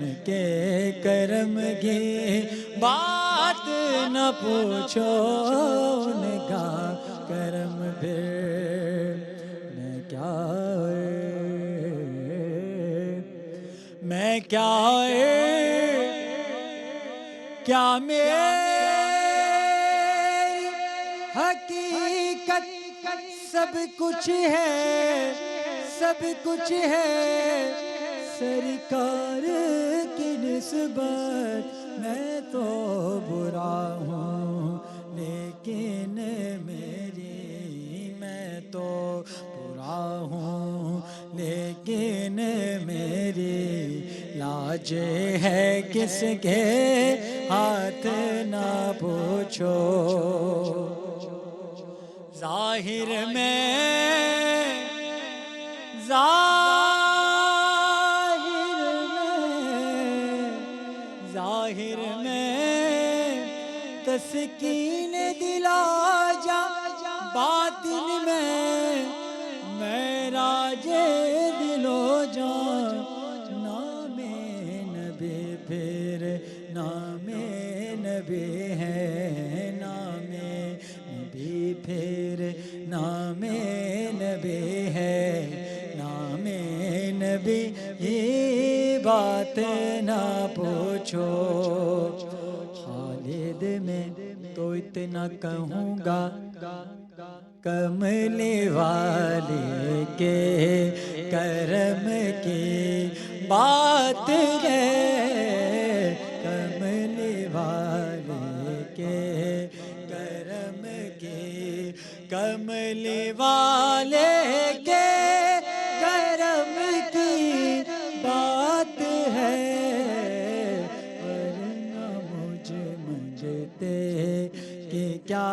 ان کے کرم کی بات نہ پوچھو، ان کا کرم پھر میں کیا میری حقیقت سب کچھ ہے، سب کچھ ہے سرکار کی نسبت، میں تو برا ہوں لیکن میں تو برا ہوں لیکن میری لاج ہے کس کے ہاتھ نہ پوچھو، ظاہر میں تسکین دلا جا، باطن میں معراج دل و جان، نام نبی پھر نام نبی ہے، نام نبی پھر نام نبی ہے، نام نبی یہ بات نہ پوچھو، خالد میں تو اتنا کہوں گا، کملی والے کے کرم کی بات ہے، کملی والے کے کرم کی، کملی والے کے کرم کی بات ہے، ورنہ مجھتے کہ کیا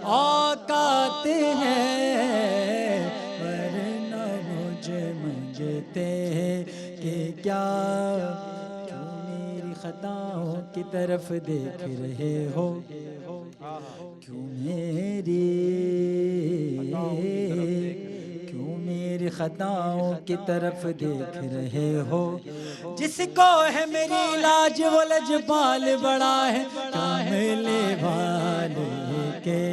اوقات ہے، ورنہ مجھتے کہ کیا، کیوں میری خطاؤں کی طرف دیکھ رہے ہو، کیوں میری خطاؤں کی طرف دیکھ رہے ہو، جس کو ہے میری لاج وہ لجپال بڑا ہے، کملی والے کے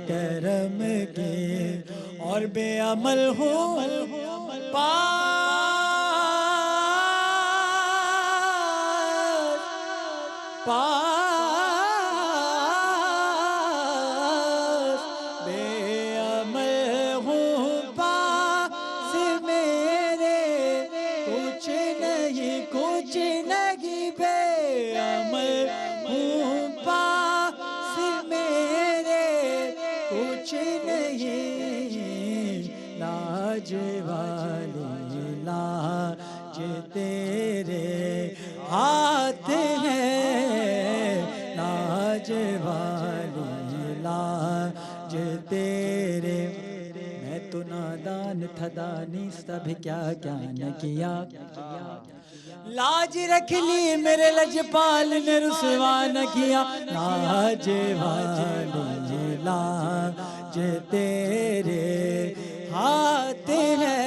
کرم کی، اور بے عمل ہوں بے عمل ہوں پاس میرے، کچھ نہیں بے عمل ہوں پاس میرے، کچھ نہیں، لاج والی لاج تیرے ہاتھ ہے، لاج والی لاج تیرے، میں تو نادان تھا دانستہ بھی کیا نہ کیا، لاج رکھ لی میرے لجپال نے رسوا نہ کیا، لاج والی لاج تیرے ہاتھ ہے،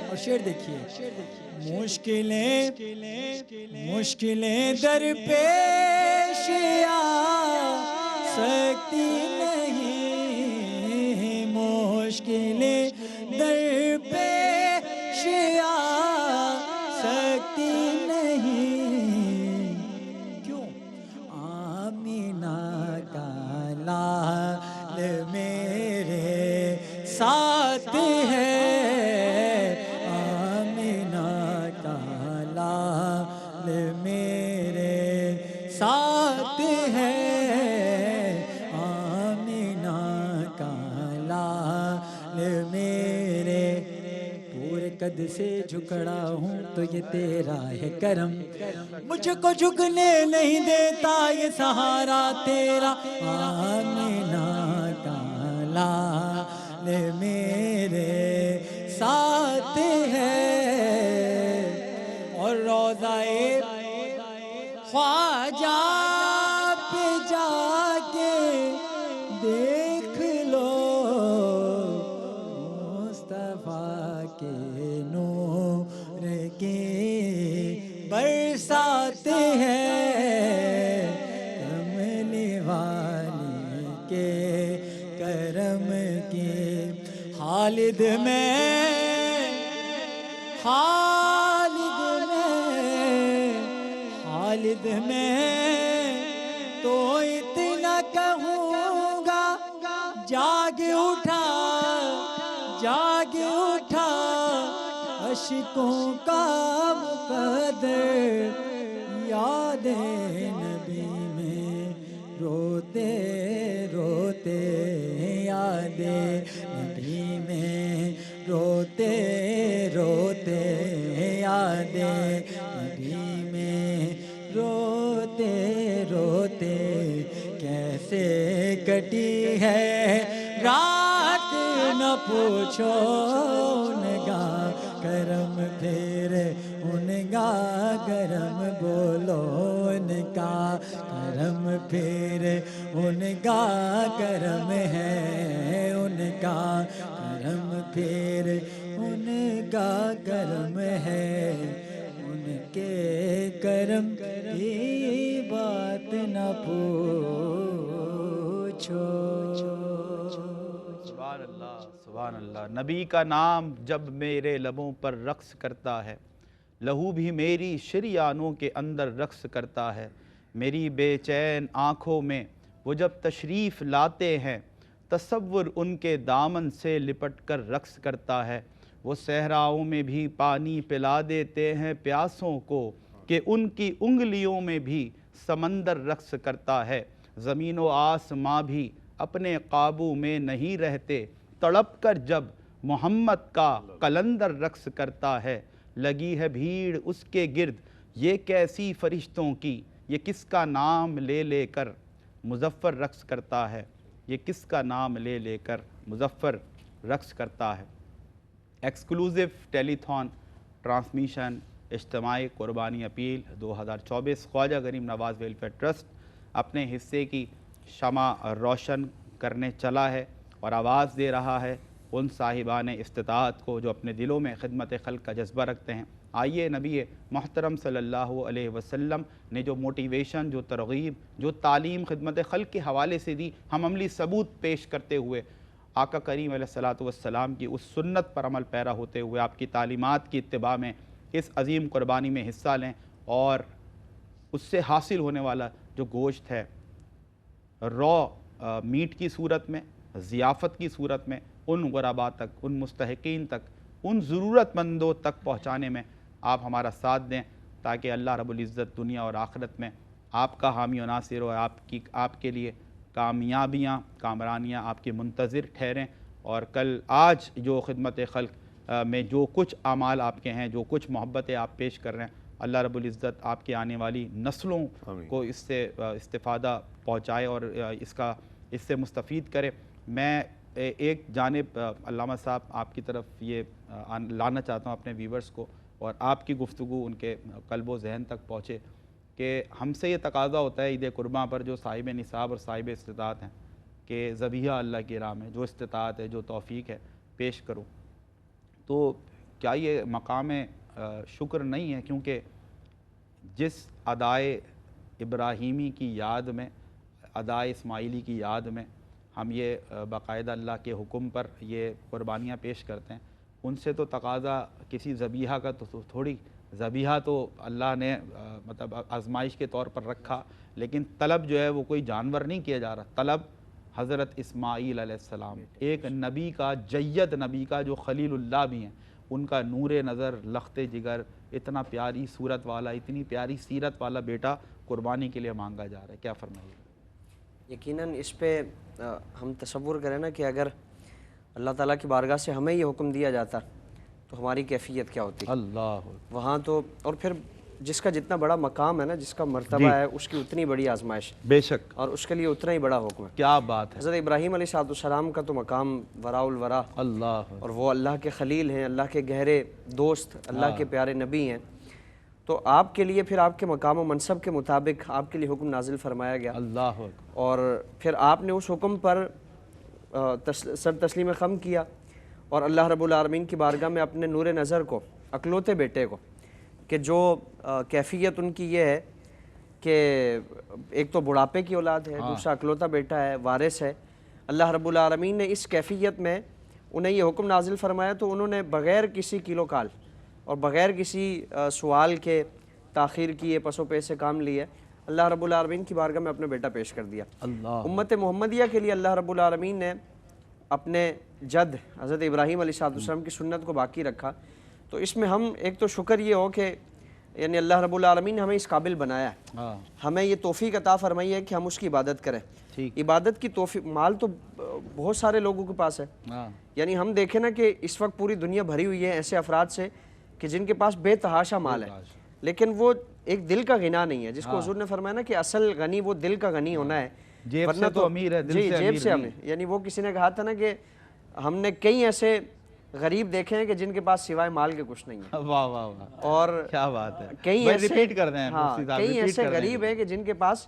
اور شعر دیکھیے، مشکلیں در پیش آ سکتی نہیں، مشکلیں در پیش آ سکتی نہیں، کیوں آمینہ کا لال میرے ساتھ ہے، آمینہ کا لال میرے ساتھ ہے، آمینہ کا لال میرے، پورے قد سے جھکڑا ہوں تو یہ تیرا ہے کرم، مجھ کو جھکنے نہیں دیتا یہ سہارا تیرا، آمینہ کا لال میرے ساتھ ہے، اور روضہ خواجہ پہ جا کے دیکھ لو، مصطفیٰ کے نور کی خالد میں تو اتنا کہوں گا، جاگ اٹھا اشکوں کا مقدر، یاد نبی میں روتے روتے، یاد نبی میں روتے روتے، یاد نبی میں روتے روتے، کیسے کٹی ہے رات نہ پوچھو، ان کا کرم پھر ان کا کرم بولو، ان کا کرم پھر ان کا کرم ہے، ان کا کرم پھر ان کا کرم ہے، ان کے کرم کی بات نہ پوچھو۔ سبحان اللہ سبحان اللہ۔ نبی کا نام جب میرے لبوں پر رقص کرتا ہے، لہو بھی میری شریانوں کے اندر رقص کرتا ہے، میری بے چین آنکھوں میں وہ جب تشریف لاتے ہیں، تصور ان کے دامن سے لپٹ کر رقص کرتا ہے، وہ صحراؤں میں بھی پانی پلا دیتے ہیں پیاسوں کو، کہ ان کی انگلیوں میں بھی سمندر رقص کرتا ہے، زمین و آسماں بھی اپنے قابو میں نہیں رہتے، تڑپ کر جب محمد کا قلندر رقص کرتا ہے، لگی ہے بھیڑ اس کے گرد یہ کیسی فرشتوں کی، یہ کس کا نام لے لے کر مظفر رقص کرتا ہے، یہ کس کا نام لے لے کر مظفر رقص کرتا ہے۔ ایکسکلوزیو ٹیلی تھون ٹرانسمیشن اجتماعی قربانی اپیل 2024، خواجہ غریب نواز ویلفیئر ٹرسٹ اپنے حصے کی شمع روشن کرنے چلا ہے اور آواز دے رہا ہے ان صاحبان استطاعت کو جو اپنے دلوں میں خدمت خلق کا جذبہ رکھتے ہیں۔ آئیے نبی محترم صلی اللہ علیہ وسلم نے جو موٹیویشن، جو ترغیب، جو تعلیم خدمت خلق کے حوالے سے دی، ہم عملی ثبوت پیش کرتے ہوئے آقا کریم علیہ السلام کی اس سنت پر عمل پیرا ہوتے ہوئے آپ کی تعلیمات کی اتباع میں اس عظیم قربانی میں حصہ لیں، اور اس سے حاصل ہونے والا جو گوشت ہے رو میٹ کی صورت میں، ضیافت کی صورت میں، ان غرباء تک، ان مستحقین تک، ان ضرورت مندوں تک پہنچانے میں آپ ہمارا ساتھ دیں، تاکہ اللہ رب العزت دنیا اور آخرت میں آپ کا حامی و ناصر اور آپ کے لیے کامیابیاں، کامرانیاں آپ کی منتظر ٹھہریں، اور کل آج جو خدمت خلق میں جو کچھ اعمال آپ کے ہیں، جو کچھ محبتیں آپ پیش کر رہے ہیں، اللہ رب العزت آپ کی آنے والی نسلوں کو اس سے استفادہ پہنچائے اور اس سے مستفید کرے۔ میں ایک جانب علامہ صاحب آپ کی طرف یہ لانا چاہتا ہوں اپنے ویورز کو، اور آپ کی گفتگو ان کے قلب و ذہن تک پہنچے، کہ ہم سے یہ تقاضا ہوتا ہے عید قرباں پر جو صاحب نصاب اور صاحب استطاعت ہیں کہ ذبیحہ اللہ کی راہ میں جو استطاعت ہے، جو توفیق ہے، پیش کرو۔ تو کیا یہ مقام شکر نہیں ہے؟ کیونکہ جس ادائے ابراہیمی کی یاد میں، ادائے اسماعیلی کی یاد میں ہم یہ باقاعدہ اللہ کے حکم پر یہ قربانیاں پیش کرتے ہیں، ان سے تو تقاضا کسی ذبیحہ کا تو تھوڑی، ذبیحہ تو اللہ نے مطلب آزمائش کے طور پر رکھا، لیکن طلب جو ہے وہ کوئی جانور نہیں کیا جا رہا، طلب حضرت اسماعیل علیہ السلام، ایک نبی کا، جید نبی کا، جو خلیل اللہ بھی ہیں، ان کا نور نظر، لخت جگر، اتنا پیاری صورت والا، اتنی پیاری سیرت والا بیٹا قربانی کے لیے مانگا جا رہا ہے۔ کیا فرمائیے؟ یقیناً اس پہ ہم تصور کریں نا کہ اگر اللہ تعالیٰ کی بارگاہ سے ہمیں یہ حکم دیا جاتا تو ہماری کیفیت کیا ہوتی؟ اللہ وہاں تو، اور پھر جس کا جتنا بڑا مقام ہے نا، جس کا مرتبہ ہے، اس کی اتنی بڑی آزمائش، بے شک، اور اس کے لیے اتنا ہی بڑا حکم ہے۔ کیا بات ہے! حضرت ابراہیم علیہ السلام کا تو مقام وراء الورا، اللہ، اور وہ اللہ کے خلیل ہیں، اللہ کے گہرے دوست، اللہ کے پیارے نبی ہیں، تو آپ کے لیے پھر آپ کے مقام و منصب کے مطابق آپ کے لیے حکم نازل فرمایا گیا، اللہ، اور پھر آپ نے اس حکم پر سر تسلیم خم کیا، اور اللہ رب العالمین کی بارگاہ میں اپنے نور نظر کو، اکلوتے بیٹے کو، کہ جو کیفیت ان کی یہ ہے کہ ایک تو بڑھاپے کی اولاد ہے، دوسرا اکلوتا بیٹا ہے، وارث ہے، اللہ رب العالمین نے اس کیفیت میں انہیں یہ حکم نازل فرمایا تو انہوں نے بغیر کسی کیلو کال اور بغیر کسی سوال کے تاخیر کیے پس و پیش سے کام لیے اللہ رب العالمین کی بارگاہ میں اپنا بیٹا پیش کر دیا۔ امت محمدیہ کے لیے اللہ رب العالمین نے اپنے جد حضرت ابراہیم علیہ السلام کی سنت کو باقی رکھا۔ تو اس میں ہم ایک تو شکر یہ ہو کہ یعنی اللہ رب العالمین نے ہمیں اس قابل بنایا ہے، ہمیں یہ توفیق عطا فرمائی ہے کہ ہم اس کی عبادت کریں۔ عبادت کی توفیق، مال تو بہت سارے لوگوں کے پاس ہے، یعنی ہم دیکھیں نا کہ اس وقت پوری دنیا بھری ہوئی ہے ایسے افراد سے کہ جن کے پاس بے تحاشا مال ہے، لیکن وہ ایک دل کا غنا نہیں ہے، جس کو حضور نے فرمایا نا کہ اصل غنی وہ دل کا غنی ہونا ہے، جیب سے تو امیر ہے، دل سے جیب سے امیر۔ یعنی وہ کسی نے کہا تھا نا کہ ہم نے کئی ایسے غریب دیکھے ہیں کہ جن کے پاس سوائے مال کے کچھ نہیں ہے۔ واہ واہ واہ، اور کیا بات ہے، کئی ایسے ریپیٹ کر دیں مفتی صاحب، کئی ایسے غریب ہیں کہ جن کے پاس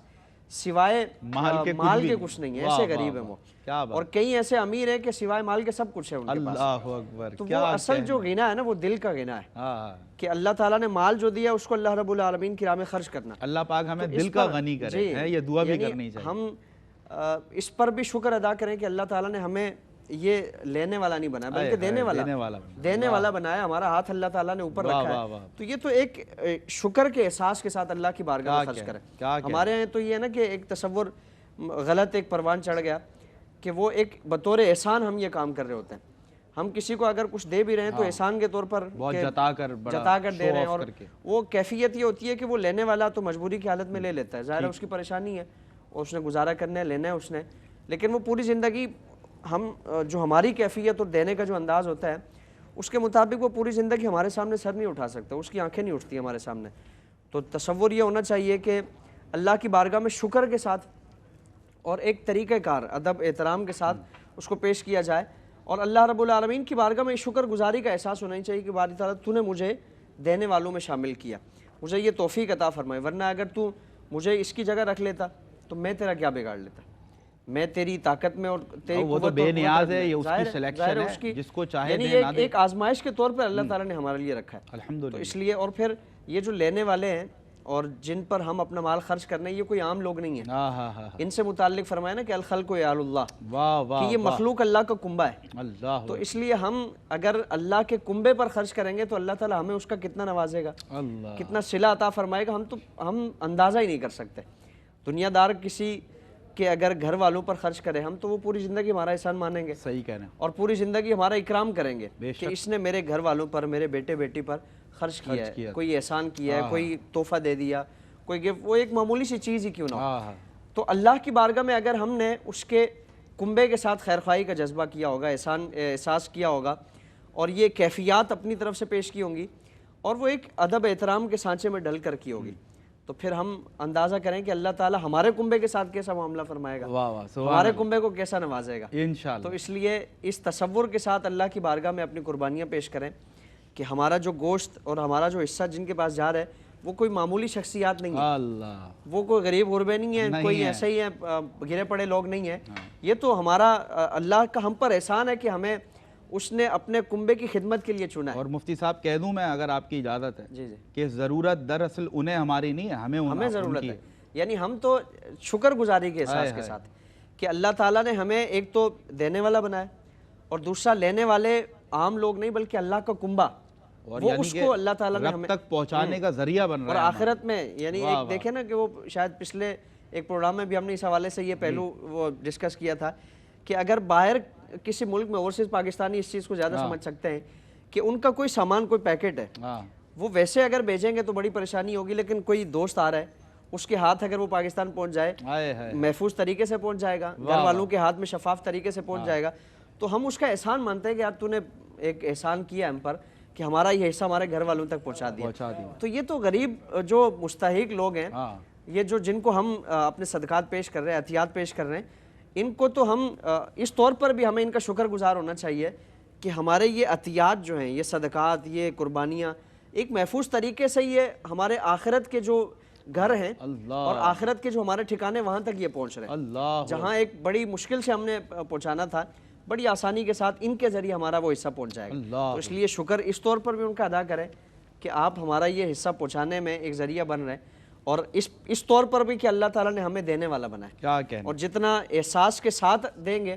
سوائے مال کے کچھ نہیں ہے، ایسے غریب ہیں وہ۔ اور کئی ایسے امیر ہیں کہ سوائے مال کے سب کچھ ہے ان کے پاس۔ اللہ اکبر، تو وہ اصل جو غنا ہے نا وہ دل کا غنا ہے کہ اللہ تعالیٰ نے مال جو دیا اس کو اللہ رب العالمین کی راہ میں خرچ کرنا۔ اللہ پاک ہمیں دل کا غنی کرے، یہ دعا بھی کرنی چاہیے۔ ہم اس پر بھی شکر ادا کریں کہ اللہ تعالیٰ نے ہمیں یہ لینے والا نہیں بنایا بلکہ دینے والا بنایا، ہمارا ہاتھ اللہ تعالیٰ نے اوپر رکھا ہے۔ تو یہ تو ایک شکر کے احساس کے ساتھ اللہ کی بارگاہ میں خرچ کریں۔ ہمارے یہاں تو یہ ہے نا کہ ایک تصور غلط ایک پروان چڑھ گیا کہ وہ ایک بطور احسان ہم یہ کام کر رہے ہوتے ہیں، ہم کسی کو اگر کچھ دے بھی رہے ہیں تو احسان کے طور پر جتا کر دے رہے ہیں، اور وہ کیفیت یہ ہوتی ہے کہ وہ لینے والا تو مجبوری کی حالت میں لے لیتا ہے، ظاہر ہے اس کی پریشانی ہے اور اس نے گزارا کرنا ہے، لینا ہے اس نے، لیکن وہ پوری زندگی ہم جو ہماری کیفیت اور دینے کا جو انداز ہوتا ہے اس کے مطابق وہ پوری زندگی ہمارے سامنے سر نہیں اٹھا سکتا، اس کی آنکھیں نہیں اٹھتی ہمارے سامنے۔ تو تصور یہ ہونا چاہیے کہ اللہ کی بارگاہ میں شکر کے ساتھ اور ایک طریقہ کار ادب احترام کے ساتھ اس کو پیش کیا جائے، اور اللہ رب العالمین کی بارگاہ میں شکر گزاری کا احساس ہونا چاہیے کہ باری تعالیٰ تو نے مجھے دینے والوں میں شامل کیا، مجھے یہ توفیق عطا فرمائے، ورنہ اگر تو مجھے اس کی جگہ رکھ لیتا تو میں تیرا کیا بگاڑ لیتا، میں تیری طاقت میں اور تیری وہ تو بے نیاز ہے، یہ اس کی سلیکشن ہے، جس کو چاہے دے نہ دے، ایک آزمائش کے طور پر اللہ تعالیٰ نے ہمارے لیے رکھا ہے الحمدللہ۔ تو اس لیے، اور پھر یہ جو لینے والے ہیں اور جن پر ہم اپنا مال خرچ کرنے، یہ کوئی عام لوگ نہیں ہیں، ان سے متعلق فرمایا نا کہ الخلق عیال اللہ، کہ یہ مخلوق اللہ کا کنبہ ہے، تو اس لیے ہم اگر اللہ کے کنبے پر خرچ کریں گے تو اللہ تعالیٰ ہمیں اس کا کتنا نوازے گا، کتنا صلہ عطا فرمائے گا، ہم اندازہ ہی نہیں کر سکتے۔ دنیا دار کسی کہ اگر گھر والوں پر خرچ کرے ہم تو وہ پوری زندگی ہمارا احسان مانیں گے، صحیح کہہ رہے ہیں، اور پوری زندگی ہمارا اکرام کریں گے کہ اس نے میرے گھر والوں پر، میرے بیٹے بیٹی پر خرچ کیا ہے، کوئی احسان کیا ہے، کوئی تحفہ دے دیا، کوئی گفٹ، وہ ایک معمولی سی چیز ہی کیوں نہ ہو۔ تو اللہ کی بارگاہ میں اگر ہم نے اس کے کنبے کے ساتھ خیرخواہی کا جذبہ کیا ہوگا، احساس کیا ہوگا، اور یہ کیفیات اپنی طرف سے پیش کی ہوں گی، اور وہ ایک ادب احترام کے سانچے میں ڈل کر کی ہوگی، تو پھر ہم اندازہ کریں کہ اللہ تعالیٰ ہمارے کنبے کے ساتھ کیسا معاملہ فرمائے گا، ہمارے کنبے کو کیسا نوازے گا انشاءاللہ۔ تو اس لیے اس تصور کے ساتھ اللہ کی بارگاہ میں اپنی قربانیاں پیش کریں کہ ہمارا جو گوشت اور ہمارا جو حصہ جن کے پاس جا رہا ہے وہ کوئی معمولی شخصیات نہیں ہیں، وہ کوئی غریب غربے نہیں ہیں، کوئی ایسے ہی ہیں گرے پڑے لوگ نہیں ہیں، یہ تو ہمارا اللہ کا ہم پر احسان ہے کہ ہمیں اس نے اپنے کنبے کی خدمت کے لیے چنا ہے۔ اور مفتی صاحب کہہ دوں میں اگر آپ کی اجازت ہے کہ ضرورت دراصل انہیں ہماری نہیں ہے، ہمیں ضرورت ہے، یعنی ہم تو شکر گزاری کے احساس کے ساتھ کہ اللہ تعالیٰ نے ہمیں ایک تو دینے والا بنایا اور دوسرا لینے والے عام لوگ نہیں بلکہ اللہ کا کنبہ، وہ اس کو اللہ تعالیٰ نے ہمیں تک پہنچانے کا ذریعہ بن رہا ہے، اور آخرت میں یعنی ایک دیکھیں نا کہ وہ شاید پچھلے ایک پروگرام میں بھی ہم نے اس حوالے سے یہ پہلو وہ ڈسکس کیا تھا کہ اگر باہر کسی ملک میں اوورسیز پاکستانی اس چیز کو زیادہ سمجھ سکتے ہیں کہ ان کا کوئی سامان کوئی پیکٹ ہے، وہ ویسے اگر بھیجیں گے تو بڑی پریشانی ہوگی، لیکن کوئی دوست آ رہا ہے اس کے ہاتھ اگر وہ پاکستان پہنچ جائے محفوظ طریقے سے پہنچ جائے گا، گھر والوں کے ہاتھ میں شفاف طریقے سے پہنچ جائے گا، تو ہم اس کا احسان مانتے ہیں کہ یار تو نے ایک احسان کیا ہم پر کہ ہمارا یہ حصہ ہمارے گھر والوں تک پہنچا دیا۔ تو یہ تو غریب جو مستحق لوگ ہیں، یہ جو جن کو ہم اپنے صدقات پیش کر رہے ہیں، عطیات پیش کر رہے ہیں، ان کو تو ہم اس طور پر بھی ہمیں ان کا شکر گزار ہونا چاہیے کہ ہمارے یہ عطیات جو ہیں، یہ صدقات، یہ قربانیاں ایک محفوظ طریقے سے یہ ہمارے آخرت کے جو گھر ہیں اور آخرت کے جو ہمارے ٹھکانے وہاں تک یہ پہنچ رہے ہیں، جہاں ایک بڑی مشکل سے ہم نے پہنچانا تھا، بڑی آسانی کے ساتھ ان کے ذریعے ہمارا وہ حصہ پہنچ جائے گا۔ تو اس لیے شکر اس طور پر بھی ان کا ادا کریں کہ آپ ہمارا یہ حصہ پہنچانے میں ایک ذریعہ بن رہے ہیں، اور اس طور پر بھی کہ اللہ تعالیٰ نے ہمیں دینے والا بنایا ہے، اور جتنا احساس کے ساتھ دیں گے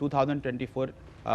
2024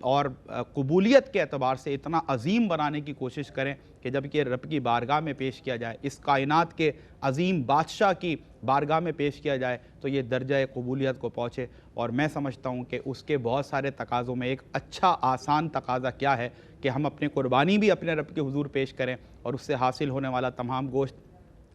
اور قبولیت کے اعتبار سے اتنا عظیم بنانے کی کوشش کریں کہ جب کہ رب کی بارگاہ میں پیش کیا جائے، اس کائنات کے عظیم بادشاہ کی بارگاہ میں پیش کیا جائے تو یہ درجہ قبولیت کو پہنچے۔ اور میں سمجھتا ہوں کہ اس کے بہت سارے تقاضوں میں ایک اچھا آسان تقاضا کیا ہے کہ ہم اپنی قربانی بھی اپنے رب کے حضور پیش کریں اور اس سے حاصل ہونے والا تمام گوشت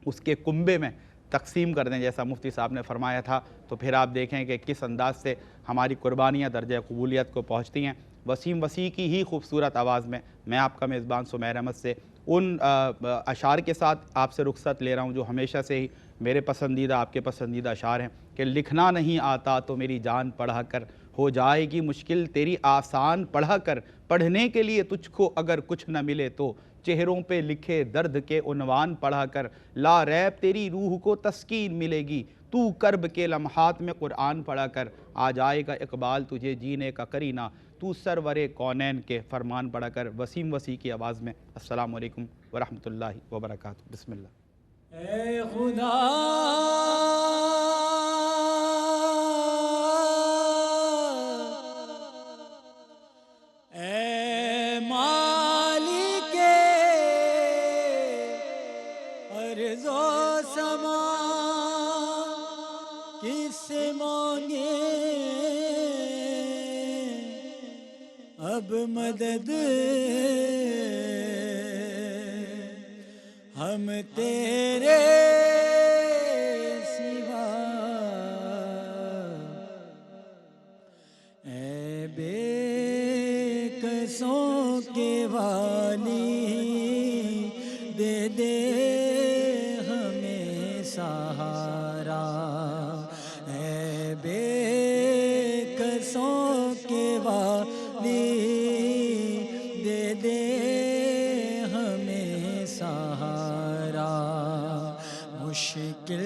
اس کے کنبے میں تقسیم کر دیں جیسا مفتی صاحب نے فرمایا تھا۔ تو پھر آپ دیکھیں کہ کس انداز سے ہماری قربانیاں درجہ قبولیت کو پہنچتی ہیں۔ وسیم وسیع کی ہی خوبصورت آواز میں آپ کا میزبان سمیر احمد سے ان اشعار کے ساتھ آپ سے رخصت لے رہا ہوں جو ہمیشہ سے ہی میرے پسندیدہ آپ کے پسندیدہ اشعار ہیں کہ لکھنا نہیں آتا تو میری جان پڑھا کر، ہو جائے گی مشکل تیری آسان پڑھا کر، پڑھنے کے لیے تجھ کو اگر کچھ نہ ملے تو چہروں پہ لکھے درد کے عنوان پڑھا کر، لا ریب تیری روح کو تسکین ملے گی، تو کرب کے لمحات میں قرآن پڑھا کر، آ جائے گا اقبال تجھے جینے کا کرینہ، تو سرور کونین کے فرمان پڑھا کر۔ وسیم وسیع کی آواز میں السلام علیکم ورحمۃ اللہ وبرکاتہ۔ بسم اللہ۔ اے خدا اے مالک ارض و سما، کس سے مانگے اب مدد، ہم تیرے سوا، اے بے کسوں کے والی دے دے ہمیں سہارا، اے بے کسوں کے والی دے دے ہمیں سہارا، مشکل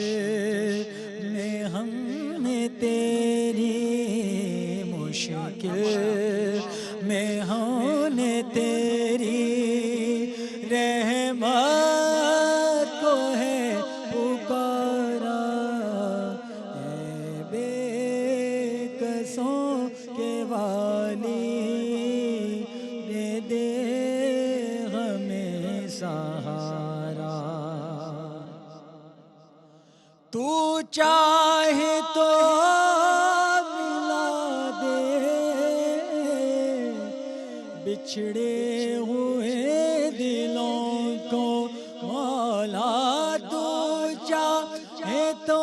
میں ہم نے تیری، مشکل میں ہم نے تیری رحمت کو ہے پکارا، اے بے کسوں کے والی دے دے ہمیں سہارا، تو چاہے تو ملا دے بچھڑے ہوئے دلوں کو مولا، تو چاہے تو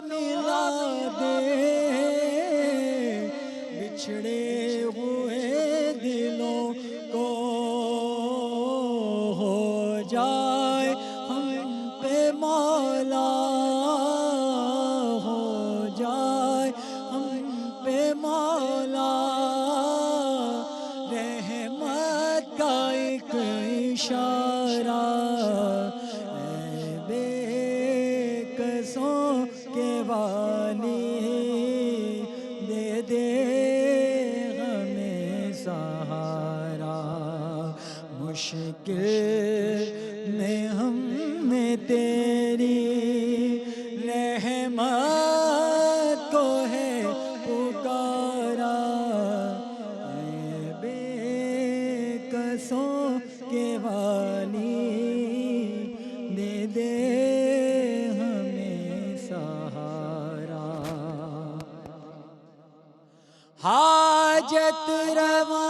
ملا دے بچھڑے ہوئے دلوں کو، ہو جائے ہم پہ مولا، ہو جائے ہم پہ مولا رحمت کا ایک اشارہ، اے بے کسوں کے والی دے دے ہمیں سہارا، مشکل میں ہم نے تیری رحمت کو ہے پکارا، اے بے کسوں کے والی دے دے ہمیں سہارا، حاجت روا